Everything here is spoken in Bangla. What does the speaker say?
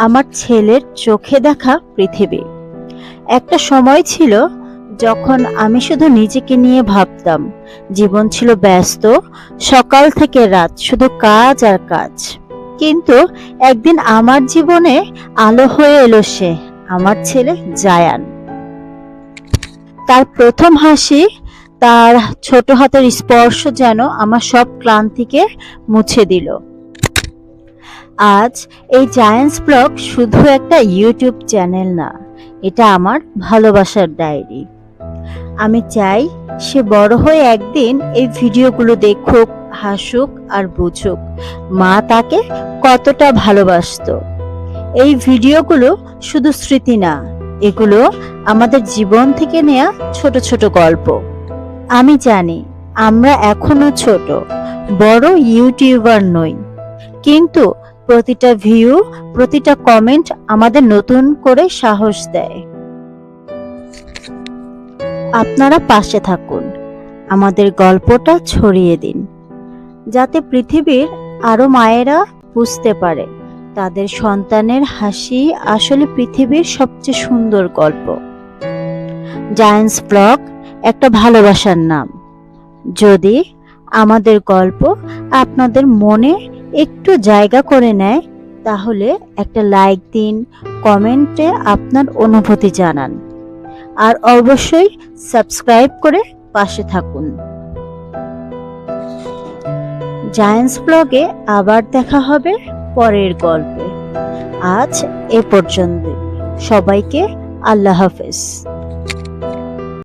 আমার ছেলের চোখে দেখা পৃথিবী। একটা সময় ছিল যখন আমি শুধু নিজেকে নিয়ে ভাবতাম। জীবন ছিল ব্যস্ত, সকাল থেকে রাত শুধু কাজ আর কাজ। কিন্তু একদিন আমার জীবনে আলো হয়ে এলো সে, আমার ছেলে জায়ান। তার প্রথম হাসি, তার ছোট হাতের স্পর্শ যেন আমার সব ক্লান্তিকে মুছে দিল। আজ এই জায়ান্টস ব্লগ শুধু একটা ইউটিউব চ্যানেল না, এটা আমার ভালোবাসার ডায়েরি। আমি চাই সে বড় হয়ে একদিন এই ভিডিওগুলো দেখুক, হাসুক আর বুঝুক মা তাকে কতটা ভালোবাসতো। এই ভিডিওগুলো শুধু স্মৃতি না, এগুলো আমাদের জীবন থেকে নেয়া ছোট ছোট গল্প। আমি জানি আমরা এখনো ছোট, বড় ইউটিউবার নই, কিন্তু প্রতিটা ভিউ, প্রতিটা কমেন্ট আমাদের নতুন করে সাহস দেয়। আপনারা পাশে থাকুন, আমাদের গল্পটা ছড়িয়ে দিন, যাতে পৃথিবীর আরো মায়েরা বুঝতে পারে তাদের সন্তানের হাসি আসলে পৃথিবীর সবচেয়ে সুন্দর গল্প। জায়ান্টস ব্লগ একটা ভালোবাসার নাম। যদি আমাদের গল্প আপনাদের মনে একটু জায়গা করে নেয়, তাহলে একটা লাইক দিন, কমেন্টে আপনার অনুভূতি জানান, আর অবশ্যই সাবস্ক্রাইব করে পাশে থাকুন। জায়ান্টস ব্লগে আবার দেখা হবে পরের গল্পে। আজ এ পর্যন্ত, সবাইকে আল্লাহ হাফেজ।